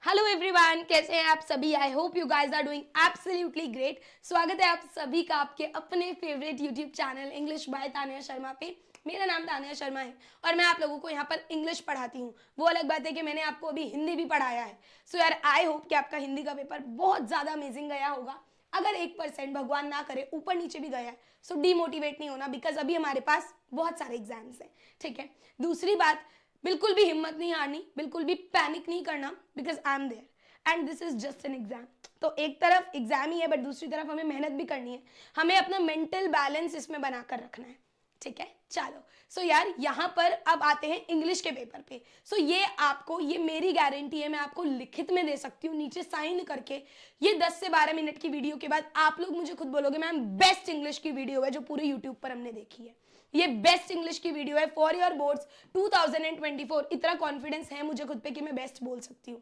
Hello everyone, कैसे हैं आप सभी। I hope you guys are doing absolutely great. स्वागत है आप सभी का आपके अपने favourite YouTube channel English by Tania Sharma पे। मेरा नाम तानिया शर्मा है और मैं आप लोगों को यहाँ पर इंग्लिश पढ़ाती हूँ। वो अलग बात है कि मैंने आपको अभी हिंदी भी पढ़ाया है। सो यार आई होप कि आपका हिंदी का पेपर बहुत ज़्यादा अमेजिंग गया होगा। अगर 1% भगवान ना करे ऊपर नीचे भी गया है सो डीमोटिवेट नहीं होना, बिकॉज अभी हमारे पास बहुत सारे एग्जाम्स हैं। ठीक है, दूसरी बात, बिल्कुल भी हिम्मत नहीं हारनी, बिल्कुल भी पैनिक नहीं करना, because I am there and this is just an exam. तो एक तरफ एग्जाम ही है बट दूसरी तरफ हमें मेहनत भी करनी है, हमें अपना मेंटल बैलेंस इसमें बनाकर रखना है। ठीक है, चलो। सो यार यहाँ पर अब आते हैं इंग्लिश के पेपर पे। सो ये आपको, ये मेरी गारंटी है, मैं आपको लिखित में दे सकती हूँ नीचे साइन करके। ये 10 से 12 मिनट की वीडियो के बाद आप लोग मुझे खुद बोलोगे मैम बेस्ट इंग्लिश की वीडियो है जो पूरे यूट्यूब पर हमने देखी है। ये बेस्ट इंग्लिश की वीडियो है फॉर योर बोर्ड्स 2024। इतना कॉन्फिडेंस है मुझे खुद पे कि मैं बेस्ट बोल सकती हूँ।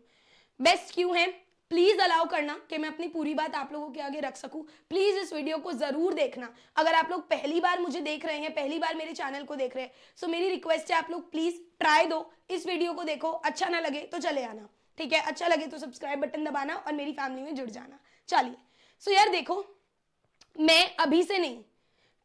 बेस्ट क्यों है, प्लीज अलाउ करना कि मैं अपनी पूरी बात आप लोगों के आगे रख सकूं। प्लीज इस वीडियो को जरूर देखना। अगर आप लोग पहली बार मुझे देख रहे हैं, पहली बार मेरे चैनल को देख रहे हैं, सो मेरी रिक्वेस्ट है आप लोग प्लीज ट्राई दो, इस वीडियो को देखो। अच्छा ना लगे तो चले आना, ठीक है। अच्छा लगे तो सब्सक्राइब बटन दबाना और मेरी फैमिली में जुड़ जाना। चलिए, सो यार देखो, मैं अभी से नहीं,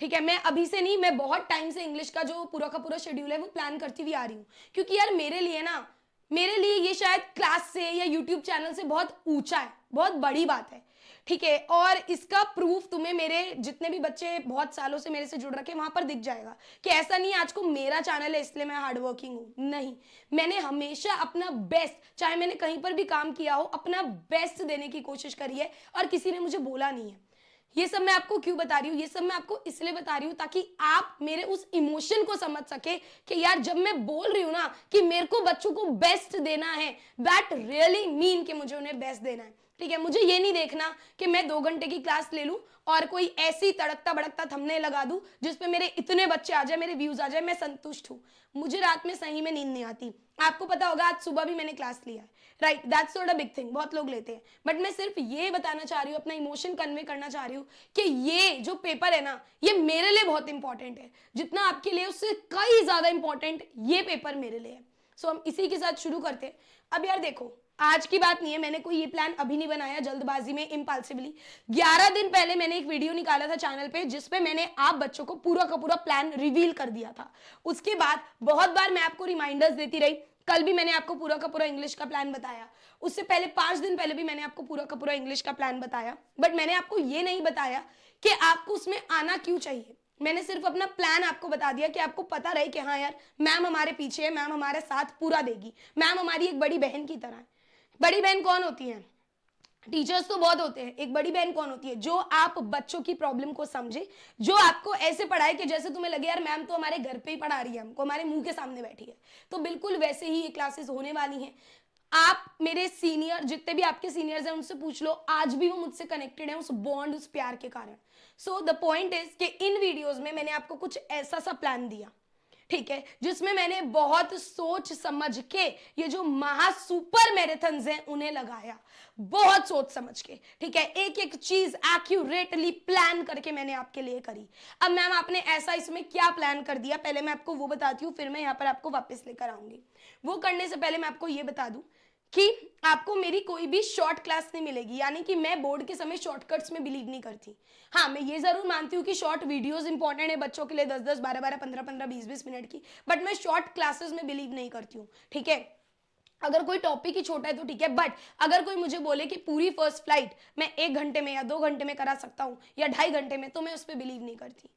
ठीक है, मैं अभी से नहीं, मैं बहुत टाइम से इंग्लिश का जो पूरा का पूरा शेड्यूल है वो प्लान करती हुई आ रही हूँ। क्योंकि यार मेरे लिए ना, मेरे लिए ये शायद क्लास से या यूट्यूब चैनल से बहुत ऊंचा है, बहुत बड़ी बात है। ठीक है, और इसका प्रूफ तुम्हें मेरे जितने भी बच्चे बहुत सालों से मेरे से जुड़ रखे वहां पर दिख जाएगा कि ऐसा नहीं आज को मेरा चैनल है इसलिए मैं हार्डवर्किंग हूं। नहीं, मैंने हमेशा अपना बेस्ट, चाहे मैंने कहीं पर भी काम किया हो, अपना बेस्ट देने की कोशिश करी है और किसी ने मुझे बोला नहीं है। ये सब मैं आपको क्यों बता रही हूँ, ये सब मैं आपको इसलिए बता रही हूँ ताकि आप मेरे उस इमोशन को समझ सके कि यार जब मैं बोल रही हूँ ना कि मेरे को बच्चों को बेस्ट देना है, दैट रियली मीन कि मुझे उन्हें बेस्ट देना है। ठीक है, मुझे ये नहीं देखना कि मैं 2 घंटे की क्लास ले लूं और कोई ऐसी तड़कता भड़कता थंबनेल लगा दूं जिसपे मेरे इतने बच्चे आ जाए, मेरे व्यूज आ जाए, मैं संतुष्ट हूं। मुझे रात में सही में नींद नहीं आती। आपको पता होगा आज सुबह भी मैंने क्लास लिया है, right, that's not a big thing, बहुत लोग लेते हैं। बट मैं सिर्फ ये बताना चाह रही हूँ, अपना इमोशन कन्वे करना चाह रही हूँ कि ये जो पेपर है ना, ये मेरे लिए बहुत इंपॉर्टेंट है। जितना आपके लिए उससे कई ज्यादा इंपॉर्टेंट ये पेपर मेरे लिए है। सो हम इसी के साथ शुरू करते हैं। अब यार देखो, आज की बात नहीं है, मैंने कोई ये प्लान अभी नहीं बनाया जल्दबाजी में इम्पल्सिवली। 11 दिन पहले मैंने एक वीडियो निकाला था चैनल पे जिसपे मैंने आप बच्चों को पूरा का पूरा प्लान रिवील कर दिया था। उसके बाद बहुत बार मैं आपको रिमाइंडर्स देती रही। कल भी मैंने आपको पूरा का पूरा इंग्लिश का प्लान बताया, उससे पहले 5 दिन पहले भी मैंने आपको पूरा का पूरा इंग्लिश का प्लान बताया। बट मैंने आपको ये नहीं बताया कि आपको उसमें आना क्यों चाहिए। मैंने सिर्फ अपना प्लान आपको बता दिया कि आपको पता रहे कि हाँ यार मैम हमारे पीछे है, मैम हमारे साथ पूरा देगी, मैम हमारी एक बड़ी बहन की तरह है। बड़ी बहन कौन होती है? टीचर्स तो बहुत होते हैं, एक बड़ी बहन कौन होती है? जो आप बच्चों की प्रॉब्लम को समझे, जो आपको ऐसे पढ़ाए कि जैसे तुम्हें लगे यार मैम तो हमारे घर पे ही पढ़ा रही है, हमको हमारे मुंह के सामने बैठी है। तो बिल्कुल वैसे ही ये क्लासेस होने वाली हैं। आप मेरे सीनियर, जितने भी आपके सीनियर्स हैं उनसे पूछ लो, आज भी वो मुझसे कनेक्टेड है उस बॉन्ड, उस प्यार के कारण। सो द पॉइंट इज कि इन वीडियोस में मैंने आपको कुछ ऐसा सा प्लान दिया, ठीक है, जिसमें मैंने बहुत सोच समझ के ये जो महा सुपर मैराथन्स हैं उन्हें लगाया, बहुत सोच समझ के। ठीक है, एक एक चीज एक्यूरेटली प्लान करके मैंने आपके लिए करी। अब मैम आपने ऐसा इसमें क्या प्लान कर दिया, पहले मैं आपको वो बताती हूँ, फिर मैं यहाँ पर आपको वापस लेकर आऊंगी। वो करने से पहले मैं आपको ये बता दूं कि आपको मेरी कोई भी शॉर्ट क्लास नहीं मिलेगी, यानी कि मैं बोर्ड के समय शॉर्टकट्स में बिलीव नहीं करती। हाँ, मैं ये जरूर मानती हूँ कि शॉर्ट वीडियोस इंपॉर्टेंट है बच्चों के लिए, 10-10, 12-12, 15-15, 20-20 मिनट की, बट मैं शॉर्ट क्लासेस में बिलीव नहीं करती हूँ। ठीक है, अगर कोई टॉपिक ही छोटा है तो ठीक है, बट अगर कोई मुझे बोले कि पूरी फर्स्ट फ्लाइट मैं 1 घंटे में या 2 घंटे में करा सकता हूँ या 2.5 घंटे में, तो मैं उस पर बिलीव नहीं करती।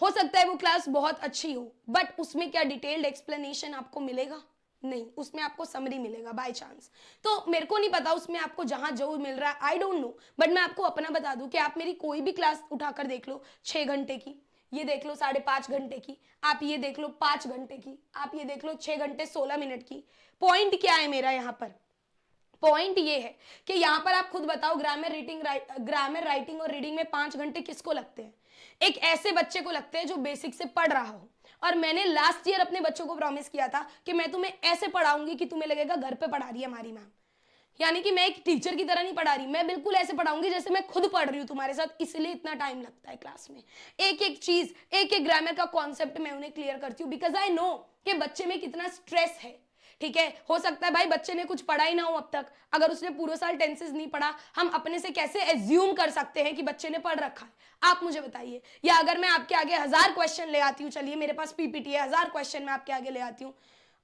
हो सकता है वो क्लास बहुत अच्छी हो, बट उसमें क्या डिटेल्ड एक्सप्लेनेशन आपको मिलेगा? नहीं, उसमें आपको समरी मिलेगा बाय चांस। तो मेरे को नहीं पता उसमें आपको जहां जो मिल रहा है, आई डोंट नो, बट मैं आपको अपना बता दूं कि आप मेरी कोई भी क्लास उठाकर देख लो, 6 घंटे की, ये देख लो 5.5 घंटे की, आप ये देख लो 5 घंटे की, आप ये देख लो 6 घंटे 16 मिनट की। पॉइंट क्या है मेरा यहाँ पर? पॉइंट ये है कि यहां पर आप खुद बताओ, ग्रामर राइटिंग और रीडिंग में 5 घंटे किसको लगते हैं? एक ऐसे बच्चे को लगते हैं जो बेसिक से पढ़ रहा हो। और मैंने लास्ट ईयर अपने बच्चों को प्रॉमिस किया था कि मैं तुम्हें ऐसे पढ़ाऊंगी कि तुम्हें लगेगा घर पे पढ़ा रही है हमारी मैम। यानी कि मैं एक टीचर की तरह नहीं पढ़ा रही, मैं बिल्कुल ऐसे पढ़ाऊंगी जैसे मैं खुद पढ़ रही हूँ तुम्हारे साथ, इसलिए इतना टाइम लगता है क्लास में। एक एक चीज, एक एक ग्रामर का कॉन्सेप्ट मैं उन्हें क्लियर करती हूँ, बिकॉज आई नो कि बच्चे में कितना स्ट्रेस है, ठीक है। हो सकता है भाई बच्चे ने कुछ पढ़ा ही ना हो अब तक, अगर उसने पूरे साल टेंसेस नहीं पढ़ा, हम अपने से कैसे एज्यूम कर सकते हैं कि बच्चे ने पढ़ रखा है? आप मुझे बताइए। या अगर मैं आपके आगे 1000 क्वेश्चन ले आती हूँ, चलिए मेरे पास पीपीटी है, 1000 क्वेश्चन मैं आपके आगे ले आती हूँ,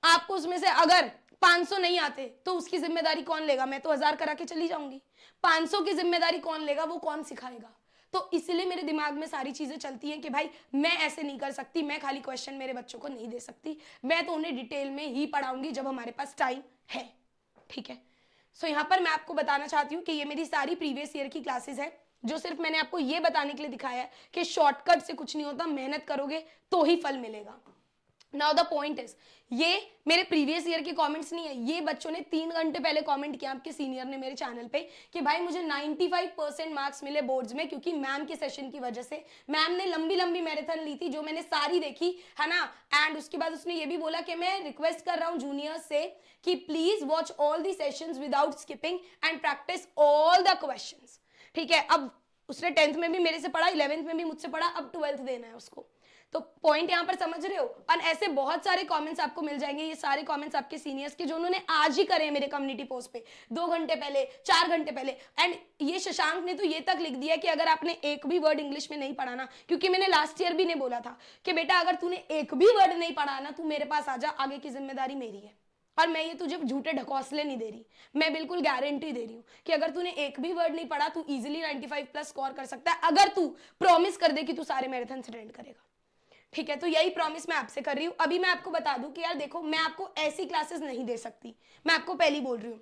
आपको उसमें से अगर 500 नहीं आते तो उसकी जिम्मेदारी कौन लेगा? मैं तो 1000 करा के चली जाऊंगी। 500 की जिम्मेदारी कौन लेगा? वो कौन सिखाएगा? तो इसलिए मेरे दिमाग में सारी चीजें चलती हैं कि भाई मैं ऐसे नहीं कर सकती, मैं खाली क्वेश्चन मेरे बच्चों को नहीं दे सकती, मैं तो उन्हें डिटेल में ही पढ़ाऊंगी जब हमारे पास टाइम है। ठीक है। सो यहाँ पर मैं आपको बताना चाहती हूँ कि ये मेरी सारी प्रीवियस ईयर की क्लासेस है, जो सिर्फ मैंने आपको ये बताने के लिए दिखाया है कि शॉर्टकट से कुछ नहीं होता, मेहनत करोगे तो ही फल मिलेगा। नाउ द पॉइंट इज, ये मेरे प्रीवियस ईयर के कमेंट्स नहीं है, ये बच्चों ने 3 घंटे पहले कमेंट किया आपके सीनियर ने मेरे चैनल पे कि भाई मुझे 95% मार्क्स मिले बोर्ड्स में, क्योंकि मैम के सेशन की वजह से। मैम ने लंबी लंबी मैराथन ली थी जो मैंने सारी देखी है ना। एंड उसके बाद उसने ये भी बोला कि मैं रिक्वेस्ट कर रहा हूँ जूनियर्स से कि please watch all the sessions without skipping and practice all the questions. ठीक है। अब उसने 10th में भी मेरे से पढ़ा, 11th में भी मुझसे पढ़ा, अब 12th देना है उसको। तो पॉइंट यहां पर समझ रहे हो? और ऐसे बहुत सारे कमेंट्स आपको मिल जाएंगे, ये सारे कमेंट्स आपके सीनियर्स के जो उन्होंने आज ही करे मेरे कम्युनिटी पोस्ट पे 2 घंटे पहले, 4 घंटे पहले। एंड ये शशांक ने तो ये तक लिख दिया कि अगर आपने एक भी वर्ड इंग्लिश में नहीं पढ़ा ना, क्योंकि मैंने लास्ट ईयर भी नहीं बोला था कि बेटा अगर तूने एक भी वर्ड नहीं पढ़ा ना, तू मेरे पास आ जा, आगे की जिम्मेदारी मेरी है। और मैं ये तुझे झूठे ढकोसले नहीं दे रही, मैं बिल्कुल गारंटी दे रही हूँ कि अगर तूने एक भी वर्ड नहीं पढ़ा, तू इजीली 95+ स्कोर कर सकता है, अगर तू प्रॉमिस कर दे कि तू सारे मैराथन अटेंड करेगा। ठीक है। तो यही प्रॉमिस मैं आपसे कर रही हूँ। अभी मैं आपको बता दूं कि यार देखो, मैं आपको ऐसी क्लासेस नहीं दे सकती, मैं आपको पहली बोल रही हूँ।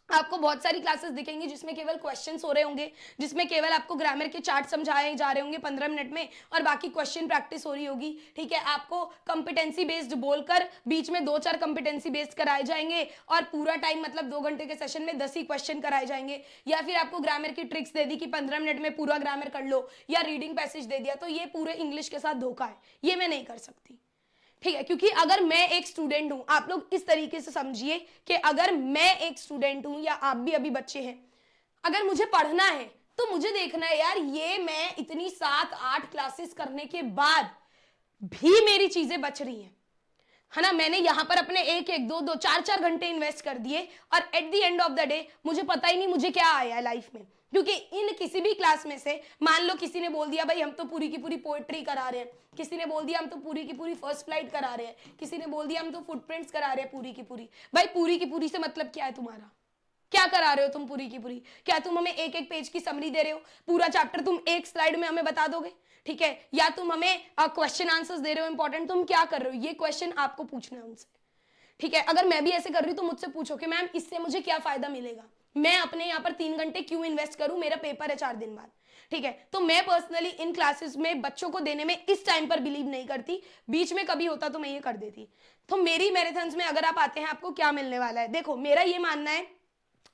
आपको बहुत सारी क्लासेस दिखेंगी जिसमें केवल क्वेश्चंस हो रहे होंगे, जिसमें केवल आपको ग्रामर के चार्ट समझाए जा रहे होंगे 15 मिनट में, और बाकी क्वेश्चन प्रैक्टिस हो रही होगी। ठीक है। आपको कंपिटेंसी बेस्ड बोलकर बीच में 2-4 कंपिटेंसी बेस्ड कराए जाएंगे, और पूरा टाइम मतलब 2 घंटे के सेशन में 10 ही क्वेश्चन कराए जाएंगे। या फिर आपको ग्रामर की ट्रिक्स दे दी कि 15 मिनट में पूरा ग्रामर कर लो, या रीडिंग पैसेज दे दिया, तो ये पूरे इंग्लिश के साथ धोखा है, ये मैं नहीं कर सकती। ठीक है। क्योंकि अगर मैं एक स्टूडेंट हूं, आप लोग इस तरीके से समझिए कि अगर मैं एक स्टूडेंट हूं या आप भी अभी बच्चे हैं, अगर मुझे पढ़ना है तो मुझे देखना है यार, ये मैं इतनी 7-8 क्लासेस करने के बाद भी मेरी चीजें बच रही हैं, है ना। मैंने यहां पर अपने 1-1, 2-2, 4-4 घंटे इन्वेस्ट कर दिए, और at the end of the day मुझे पता ही नहीं मुझे क्या आया है लाइफ में। क्योंकि इन किसी भी क्लास में से मान लो किसी ने बोल दिया भाई हम तो पूरी की पूरी पोएट्री करा रहे हैं, किसी ने बोल दिया हम तो पूरी की पूरी फर्स्ट फ्लाइट करा रहे हैं, किसी ने बोल दिया हम तो फुटप्रिंट्स करा रहे हैं पूरी की पूरी। भाई पूरी की पूरी से मतलब क्या है तुम्हारा? क्या करा रहे हो तुम पूरी की पूरी? क्या तुम हमें 1-1 पेज की समरी दे रहे हो? पूरा चैप्टर तुम एक स्लाइड में हमें बता दोगे? ठीक है। या तुम हमें क्वेश्चन आंसर्स दे रहे हो इंपॉर्टेंट, तुम क्या कर रहे हो? ये क्वेश्चन आपको पूछना है उनसे। ठीक है। अगर मैं भी ऐसे कर रही हूं तो मुझसे पूछो कि मैम इससे मुझे क्या फायदा मिलेगा, मैं अपने यहाँ पर 3 घंटे क्यों इन्वेस्ट करूं, मेरा पेपर है 4 दिन बाद। ठीक है। तो मैं पर्सनली इन क्लासेस में बच्चों को देने में इस टाइम पर बिलीव नहीं करती, बीच में कभी होता तो मैं ये कर देती। तो मेरी मैराथन्स में अगर आप आते हैं, आपको क्या मिलने वाला है? देखो मेरा ये मानना है,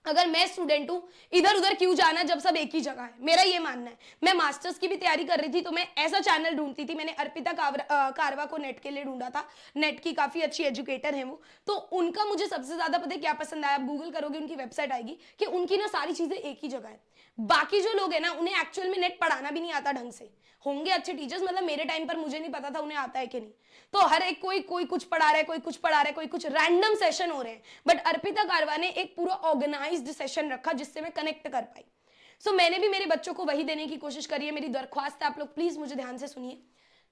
अगर मैं स्टूडेंट हूं, इधर उधर क्यों जाना जब सब एक ही जगह है, मेरा ये मानना है। मैं मास्टर्स की भी तैयारी कर रही थी तो मैं ऐसा चैनल ढूंढती थी, मैंने अर्पिता कारवा को नेट के लिए ढूंढा था, नेट की काफी अच्छी एजुकेटर है वो। तो उनका मुझे सबसे ज्यादा पता है क्या पसंद आया, आप गूगल करोगे उनकी वेबसाइट आएगी कि उनकी ना सारी चीजें एक ही जगह है। बाकी जो लोग है ना, उन्हें एक्चुअल में नेट पढ़ाना भी नहीं आता ढंग से, होंगे अच्छे टीचर्स, मतलब मेरे टाइम पर मुझे नहीं पता था उन्हें आता है कि नहीं। तो हर एक कोई कुछ पढ़ा रहा है, कोई कुछ पढ़ा रहा है, कोई कुछ, रैंडम सेशन हो रहे हैं। बट अर्पिता कारवा ने एक पूरा ऑर्गेनाइज्ड सेशन रखा जिससे मैं कनेक्ट कर पाई। सो मैंने भी मेरे बच्चों को वही देने की कोशिश करी है। मेरी दरख्वास्त है, आप लोग प्लीज मुझे ध्यान से सुनिए।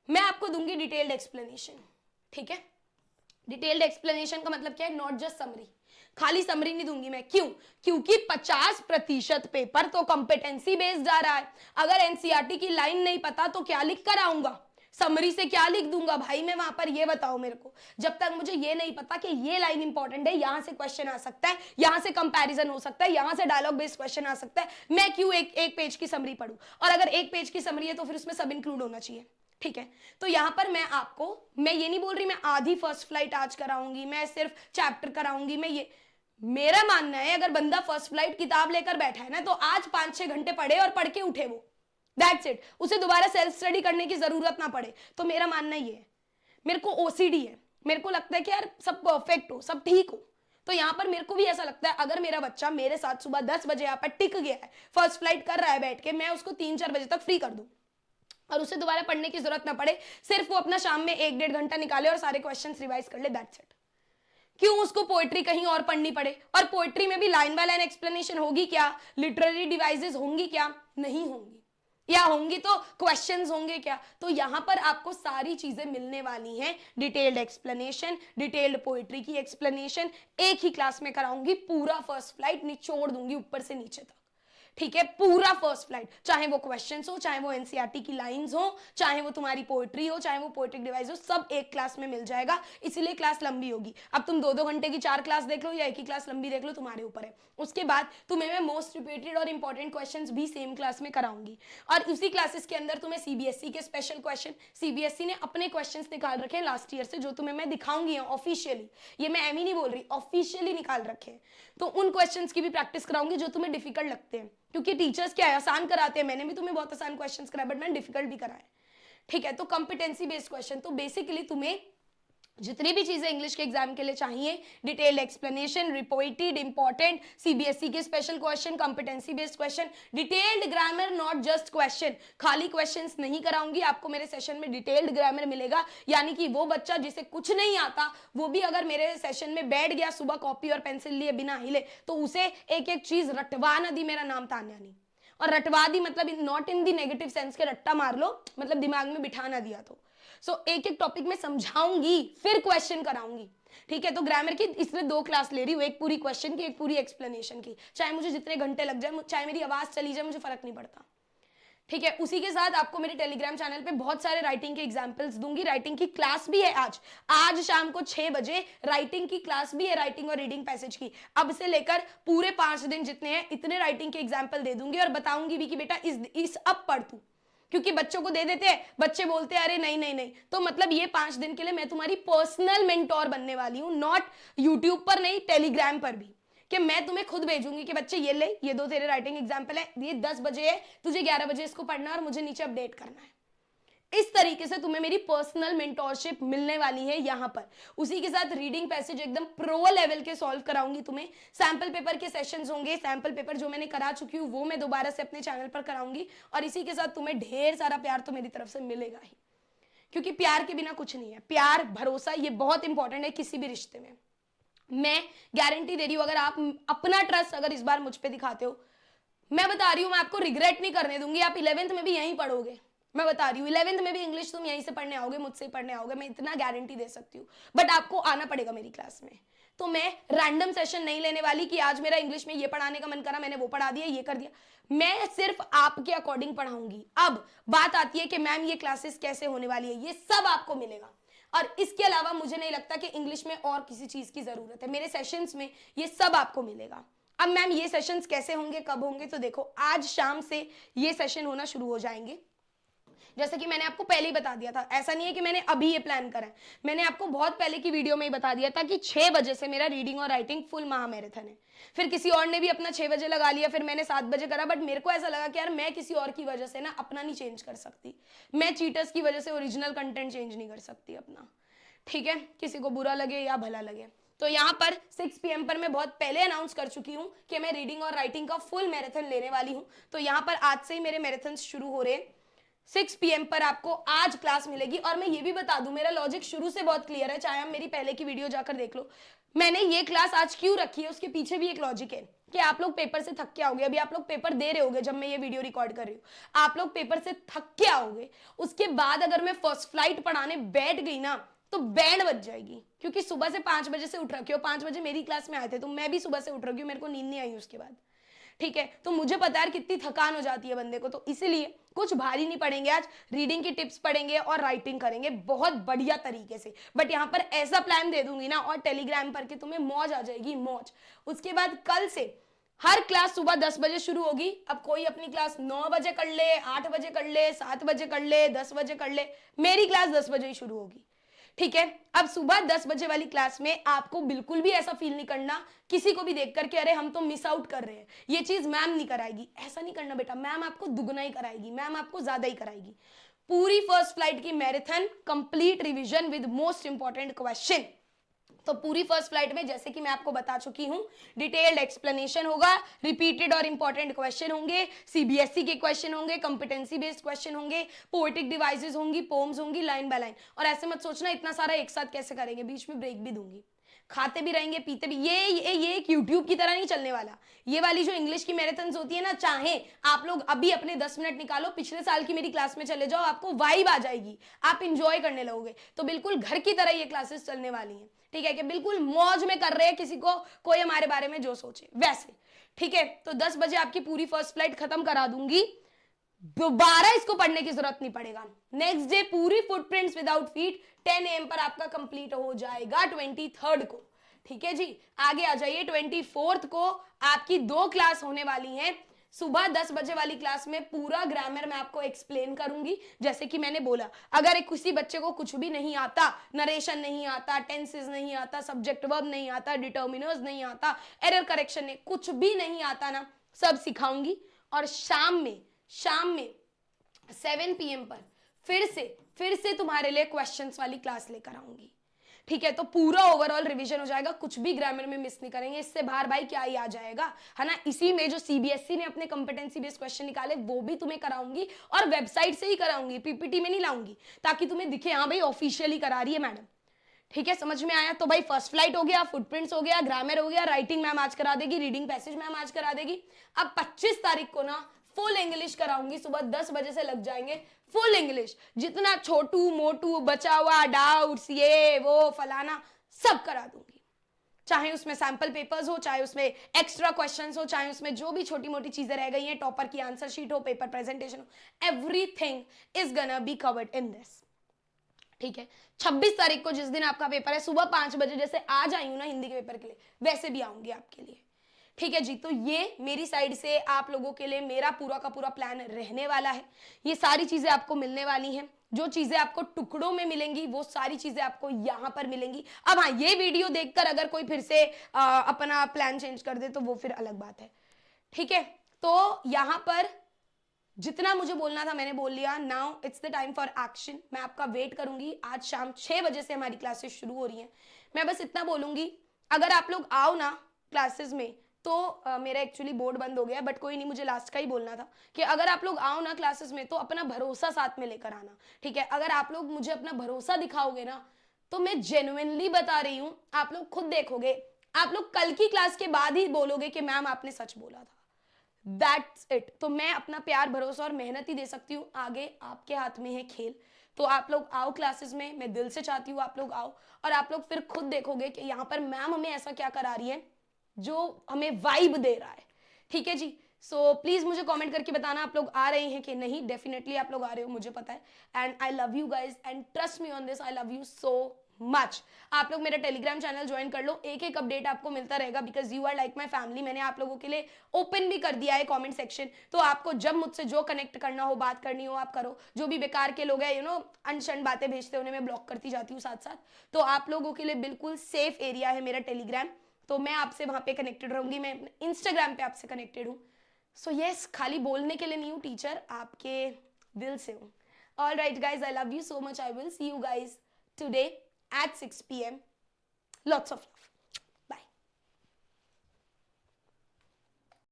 मैं आपको दूंगी डिटेल्ड एक्सप्लेनेशन। ठीक है। डिटेल्ड एक्सप्लेनेशन का मतलब क्या है? नॉट जस्ट समरी, खाली समरी नहीं दूंगी मैं। क्यों? क्योंकि 50% पेपर तो कॉम्पिटेंसी बेस्ड जा रहा है। अगर एनसीईआरटी की लाइन नहीं पता तो क्या लिख कर आऊंगा? समरी से क्या लिख दूंगा भाई मैं वहां पर? ये बताओ मेरे को। जब तक मुझे ये नहीं पता कि ये लाइन इंपॉर्टेंट है, यहां से क्वेश्चन आ सकता है, यहां से कंपैरिजन हो सकता है, यहां से डायलॉग बेस्ड क्वेश्चन आ सकता है, मैं क्यों एक पेज की समरी पढ़ूं? और अगर एक पेज की समरी है तो फिर उसमें सब इंक्लूड होना चाहिए। ठीक है। तो यहां पर मैं ये नहीं बोल रही मैं आधी फर्स्ट फ्लाइट आज कराऊंगी, मैं सिर्फ चैप्टर कराऊंगी, मैं ये, मेरा मानना है अगर बंदा फर्स्ट फ्लाइट किताब लेकर बैठा है ना, तो आज 5-6 घंटे पढ़े और पढ़ के उठे वो, दैट्स इट। उसे दोबारा सेल्फ स्टडी करने की जरूरत ना पड़े। तो मेरा मानना ये है, मेरे को ओसीडी है, मेरे को लगता है कि यार सब परफेक्ट हो, सब ठीक हो। तो यहां पर मेरे को भी ऐसा लगता है अगर मेरा बच्चा मेरे साथ सुबह 10 बजे यहाँ पर टिक गया है, फर्स्ट फ्लाइट कर रहा है बैठ के, मैं उसको 3-4 बजे तक फ्री कर दूं और उसे दोबारा पढ़ने की जरूरत ना पड़े, सिर्फ वो अपना शाम में 1-1.5 घंटा निकाले और सारे क्वेश्चंस रिवाइज कर ले, दैट्स इट। क्यों उसको पोएट्री कहीं और पढ़नी पड़े? और पोएट्री में भी लाइन बाय लाइन एक्सप्लेनेशन होगी क्या? लिटरेरी डिवाइसेस होंगी क्या? नहीं होंगी। या होंगी तो क्वेश्चंस होंगे क्या? तो यहां पर आपको सारी चीजें मिलने वाली हैं। डिटेल्ड एक्सप्लेनेशन, डिटेल्ड पोएट्री की एक्सप्लेनेशन एक ही क्लास में कराऊंगी। पूरा फर्स्ट फ्लाइट निचोड़ दूंगी ऊपर से नीचे तक, ठीक है? पूरा फर्स्ट फ्लाइट, चाहे वो क्वेश्चंस हो, चाहे वो एनसीईआरटी की लाइंस हो, चाहे वो तुम्हारी पोएट्री हो, चाहे वो पोएटिक डिवाइस हो, सब एक क्लास में मिल जाएगा। इसीलिए क्लास लंबी होगी। अब तुम 2-2 घंटे की 4 क्लास देख लो या एक ही क्लास लंबी देख लो, तुम्हारे ऊपर है। उसके बाद तुम्हें मैं मोस्ट रिपीटेड और इंपॉर्टेंट क्वेश्चंस भी सेम क्लास में कराऊंगी। और उसी क्लासेस के अंदर तुम्हें सीबीएसई के स्पेशल क्वेश्चन, सीबीएसई ने अपने क्वेश्चंस निकाल रखे हैं लास्ट ईयर से, जो तुम्हें मैं दिखाऊंगी ऑफिशियली। ये मैं एम ही नहीं बोल रही, ऑफिशियली निकाल रखे हैं। तो उन क्वेश्चंस की भी प्रैक्टिस कराऊंगी जो तुम्हें डिफिकल्ट लगते हैं, क्योंकि टीचर्स क्या है, आसान कराते हैं। मैंने भी तुम्हें बहुत आसान क्वेश्चंस कराए, बट मैंने डिफिकल्ट भी कराए, ठीक है? तो कॉम्पिटेंसी बेस्ड क्वेश्चन, तो बेसिकली तुम्हें जितनी भी चीजें इंग्लिश के एग्जाम के लिए चाहिए, detailed explanation, reported important, CBSE के special question, competency based question, detailed grammar, not just question. खाली क्वेश्चंस नहीं कराऊंगी, आपको मेरे सेशन में डिटेल्ड ग्रामर मिलेगा। यानी कि वो बच्चा जिसे कुछ नहीं आता, वो भी अगर मेरे सेशन में बैठ गया, सुबह कॉपी और पेंसिल लिए बिना हिले, तो उसे एक एक चीज रटवा न दी, मेरा नाम तान्या नहीं। और रटवा दी मतलब not in the negative sense के रट्टा मार लो, मतलब दिमाग में बिठा ना दिया। तो एक एक टॉपिक में समझाऊंगी, फिर क्वेश्चन कराऊंगी, ठीक है? तो ग्रामर की इसलिए 2 क्लास ले रही हूँ, एक पूरी क्वेश्चन की, एक पूरी एक्सप्लेनेशन की। चाहे मुझे जितने घंटे लग जाए, चाहे मेरी आवाज चली जाए, मुझे फर्क नहीं पड़ता, ठीक है? उसी के साथ आपको मेरे टेलीग्राम चैनल पे बहुत सारे राइटिंग के एग्जांपल्स दूंगी। राइटिंग की क्लास भी है आज शाम को 6 बजे राइटिंग की क्लास भी है, राइटिंग और रीडिंग पैसेज की। अब से लेकर पूरे 5 दिन जितने हैं, इतने राइटिंग के एग्जाम्पल दे दूंगी और बताऊंगी भी कि बेटा इस अब पढ़ तू, क्योंकि बच्चों को दे देते हैं, बच्चे बोलते हैं अरे नहीं नहीं नहीं। तो मतलब ये 5 दिन के लिए मैं तुम्हारी पर्सनल मेंटोर बनने वाली हूँ, नॉट यूट्यूब पर नहीं, टेलीग्राम पर भी, कि मैं तुम्हें खुद भेजूंगी कि बच्चे ये ले, ये 2 तेरे राइटिंग एग्जाम्पल है, ये 10 बजे है, तुझे 11 बजे इसको पढ़ना है और मुझे नीचे अपडेट करना है। इस तरीके से तुम्हें मेरी पर्सनल मेंटोरशिप मिलने वाली है यहाँ पर। उसी के साथ रीडिंग पैसेज एकदम प्रो लेवल के सॉल्व कराऊंगी तुम्हें। सैंपल पेपर के सेशंस होंगे, सैंपल पेपर जो मैंने करा चुकी हूँ वो मैं दोबारा से अपने चैनल पर कराऊंगी। और इसी के साथ तुम्हें ढेर सारा प्यार तो मेरी तरफ से मिलेगा ही, क्योंकि प्यार के बिना कुछ नहीं है। प्यार, भरोसा, ये बहुत इंपॉर्टेंट है किसी भी रिश्ते में। मैं गारंटी दे रही हूँ, अगर आप अपना ट्रस्ट अगर इस बार मुझ पर दिखाते हो, मैं बता रही हूँ, मैं आपको रिग्रेट नहीं करने दूंगी। आप 11th में भी यहीं पढ़ोगे, मैं बता रही हूँ। 11th में भी इंग्लिश तुम यहीं से पढ़ने आओगे, मुझसे पढ़ने आओगे, मैं इतना गारंटी दे सकती हूँ। बट आपको आना पड़ेगा मेरी क्लास में। तो मैं रैंडम सेशन नहीं लेने वाली कि आज मेरा इंग्लिश में ये पढ़ाने का मन करा, मैंने वो पढ़ा दिया, ये कर दिया। मैं सिर्फ आपके अकॉर्डिंग पढ़ाऊंगी। अब बात आती है कि मैम ये क्लासेस कैसे होने वाली है, ये सब आपको मिलेगा। और इसके अलावा मुझे नहीं लगता कि इंग्लिश में और किसी चीज की जरूरत है। मेरे सेशंस में ये सब आपको मिलेगा। अब मैम ये सेशंस कैसे होंगे, कब होंगे? तो देखो, आज शाम से ये सेशन होना शुरू हो जाएंगे। जैसे कि मैंने आपको पहले ही बता दिया था, ऐसा नहीं है कि मैंने अभी ये प्लान करा है, मैंने आपको बहुत पहले की वीडियो में ही बता दिया था कि 6 बजे से मेरा रीडिंग और राइटिंग फुल महा मैराथन है। फिर किसी और ने भी अपना 6 बजे लगा लिया, फिर मैंने 7 बजे करा। बट मेरे को ऐसा लगा कि यार मैं किसी और की वजह से ना अपना नहीं चेंज कर सकती, मैं चीटर्स की वजह से ओरिजिनल कंटेंट चेंज नहीं कर सकती अपना, ठीक है? किसी को बुरा लगे या भला लगे। तो यहाँ पर 6 PM पर मैं बहुत पहले अनाउंस कर चुकी हूँ कि मैं रीडिंग और राइटिंग का फुल मैराथन लेने वाली हूँ। तो यहाँ पर आज से ही मेरे मैराथन शुरू हो रहे हैं। 6 PM पर आपको आज क्लास मिलेगी। और मैं ये भी बता दूं, मेरा लॉजिक शुरू से बहुत क्लियर है, चाहे आप मेरी पहले की वीडियो जाकर देख लो। मैंने ये क्लास आज क्यों रखी है, उसके पीछे भी एक लॉजिक है कि आप लोग पेपर से थक के आओगे। अभी आप लोग पेपर दे रहे होगे, जब मैं ये वीडियो रिकॉर्ड कर रही हूँ आप लोग पेपर से थक के आओगे। उसके बाद अगर मैं फर्स्ट फ्लाइट पढ़ाने बैठ गई ना, तो बैंड बज जाएगी, क्योंकि सुबह से 5 बजे से उठ रखे हो। 5 बजे मेरी क्लास में आए थे, तो मैं भी सुबह से उठ रही हूँ, मेरे को नींद नहीं आई उसके बाद, ठीक है? तो मुझे पता है कितनी थकान हो जाती है बंदे को। तो इसीलिए कुछ भारी नहीं पढ़ेंगे आज, रीडिंग की टिप्स पढ़ेंगे और राइटिंग करेंगे बहुत बढ़िया तरीके से। बट यहाँ पर ऐसा प्लान दे दूंगी ना, और टेलीग्राम पर कि तुम्हें मौज आ जाएगी, मौज। उसके बाद कल से हर क्लास सुबह 10 बजे शुरू होगी। अब कोई अपनी क्लास 9 बजे कर ले, 8 बजे कर ले, 7 बजे कर ले, 10 बजे कर ले, मेरी क्लास 10 बजे ही शुरू होगी, ठीक है? अब सुबह 10 बजे वाली क्लास में आपको बिल्कुल भी ऐसा फील नहीं करना किसी को भी देख करके अरे हम तो मिस आउट कर रहे हैं, ये चीज मैम नहीं कराएगी। ऐसा नहीं करना बेटा, मैम आपको दुगना ही कराएगी, मैम आपको ज्यादा ही कराएगी। पूरी फर्स्ट फ्लाइट की marathon, complete revision with most important question. तो पूरी फर्स्ट फ्लाइट में जैसे कि मैं आपको बता चुकी हूं, डिटेल्ड एक्सप्लेनेशन होगा, रिपीटेड और इंपॉर्टेंट क्वेश्चन होंगे, सीबीएसई के क्वेश्चन होंगे, कॉम्पिटेंसी बेस्ड क्वेश्चन होंगे, पोएटिक डिवाइसेस होंगी, पोम्स होंगी, लाइन बाय लाइन। और ऐसे मत सोचना इतना सारा एक साथ कैसे करेंगे, बीच में ब्रेक भी दूंगी। खाते भी रहेंगे, पीते भी। ये एक यूट्यूब की तरह नहीं चलने वाला। ये वाली जो इंग्लिश की मैराथन्स होती है ना, चाहे आप लोग अभी अपने 10 मिनट निकालो, पिछले साल की मेरी क्लास में चले जाओ, आपको वाइब आ जाएगी, आप इंजॉय करने लगोगे। तो बिल्कुल घर की तरह ये क्लासेस चलने वाली हैं, ठीक है, कि बिल्कुल मौज में कर रहे हैं, किसी को कोई हमारे बारे में जो सोचे वैसे, ठीक है। तो 10 बजे आपकी पूरी फर्स्ट फ्लाइट खत्म करा दूंगी, दोबारा इसको पढ़ने की जरूरत नहीं पड़ेगा। नेक्स्ट डे पूरी फुटप्रिंट्स विदाउट फीट 10 AM पर आपका कंप्लीट हो जाएगा 23rd को, ठीक है जी। आगे आ जाइए, 24th को आपकी 2 क्लास होने वाली हैं। सुबह 10 बजे वाली क्लास में पूरा ग्रामर मैं आपको एक्सप्लेन करूंगी। जैसे कि मैंने बोला, अगर एक किसी बच्चे को कुछ भी नहीं आता, नरेशन नहीं आता, टेंसेस नहीं आता, सब्जेक्ट वर्ब नहीं आता, डिटर्मिनर्स नहीं आता, एरर करेक्शन नहीं, कुछ भी नहीं आता ना, सब सिखाऊंगी। और शाम में 7 PM पर फिर से तुम्हारे लिए क्वेश्चंस वाली क्लास लेकर आऊंगी, ठीक है। तो पूरा ओवरऑल रिवीजन हो जाएगा, कुछ भी ग्रामर में मिस नहीं करेंगे। इससे बाहर भाई क्या ही आ जाएगा, है ना। इसी में जो CBSE ने अपने कंपेटेंसी बेस्ड क्वेश्चन निकाले वो भी तुम्हें कराऊंगी, और वेबसाइट से ही कराऊंगी, PPT में नहीं लाऊंगी, ताकि तुम्हें दिखे हाँ भाई ऑफिशियली करा रही है मैडम, ठीक है। समझ में आया। तो भाई फर्स्ट फ्लाइट हो गया, फुटप्रिंट्स हो गया, ग्रामर हो गया, राइटिंग मैम आज करा देगी, रीडिंग पैसेज मैम आज करा देगी। अब 25 तारीख को ना फुल इंग्लिश कराऊंगी, सुबह 10 बजे से लग जाएंगे फुल इंग्लिश। जितना छोटू मोटू बचा हुआ डाउट्स, ये वो फलाना, सब करा दूंगी। चाहे उसमें सैंपल पेपर्स हो, चाहे उसमें एक्स्ट्रा क्वेश्चंस हो, चाहे उसमें जो भी छोटी मोटी चीजें रह गई हैं, टॉपर की आंसर शीट हो, पेपर प्रेजेंटेशन हो, everything is gonna be covered in this, ठीक है। 26 तारीख को जिस दिन आपका पेपर है, सुबह 5 बजे जैसे आज आई हूं ना हिंदी के पेपर के लिए, वैसे भी आऊंगी आपके लिए, ठीक है जी। तो ये मेरी साइड से आप लोगों के लिए मेरा पूरा का पूरा प्लान रहने वाला है। ये सारी चीजें आपको मिलने वाली हैं। जो चीजें आपको टुकड़ों में मिलेंगी वो सारी चीजें आपको यहां पर मिलेंगी। अब हाँ, ये वीडियो देखकर अगर कोई फिर से अपना प्लान चेंज कर दे तो वो फिर अलग बात है, ठीक है। तो यहां पर जितना मुझे बोलना था मैंने बोल लिया। Now it's the time for action. मैं आपका वेट करूंगी। आज शाम 6 बजे से हमारी क्लासेस शुरू हो रही हैं। मैं बस इतना बोलूंगी, अगर आप लोग आओ ना क्लासेस में, तो मेरा एक्चुअली बोर्ड बंद हो गया, बट कोई नहीं, मुझे लास्ट का ही बोलना था कि अगर आप लोग आओ ना क्लासेस में तो अपना भरोसा साथ में लेकर आना, ठीक है। अगर आप लोग मुझे अपना भरोसा दिखाओगे ना, तो मैं जेन्युइनली बता रही हूं, आप लोग खुद देखोगे, आप लोग कल की क्लास के बाद ही बोलोगे कि मैम आपने सच बोला था। That's it. तो मैं अपना प्यार, भरोसा और मेहनत ही दे सकती हूँ, आगे आपके हाथ में है खेल। तो आप लोग आओ क्लासेस में, मैं दिल से चाहती हूँ आप लोग आओ, और आप लोग फिर खुद देखोगे कि यहाँ पर मैम हमें ऐसा क्या करा रही है जो हमें वाइब दे रहा है, ठीक है जी। सो प्लीज मुझे कमेंट करके बताना आप लोग आ रहे हैं कि नहीं। डेफिनेटली आप लोग आ रहे हो, मुझे पता है, and I love you guys, and trust me on this, I love you so much. आप लोग मेरा टेलीग्राम चैनल ज्वाइन कर लो, एक एक अपडेट आपको मिलता रहेगा, because you are like my family. मैंने आप लोगों के लिए ओपन भी कर दिया है कमेंट सेक्शन, तो आपको जब मुझसे जो कनेक्ट करना हो, बात करनी हो, आप करो। जो भी बेकार के लोग हैं, यू नो, अनशन बातें भेजते उन्हें मैं ब्लॉक करती जाती हूँ साथ साथ। तो आप लोगों के लिए बिल्कुल सेफ एरिया है मेरा टेलीग्राम, तो मैं आपसे वहां पे कनेक्टेड रहूंगी। मैं इंस्टाग्राम पे आपसे कनेक्टेड हूँ। सो यस, खाली बोलने के लिए नहीं हूँ टीचर, आपके दिल से हूँ। All right guys, I love you so much. I will see you guys today at 6 PM. Lots of love.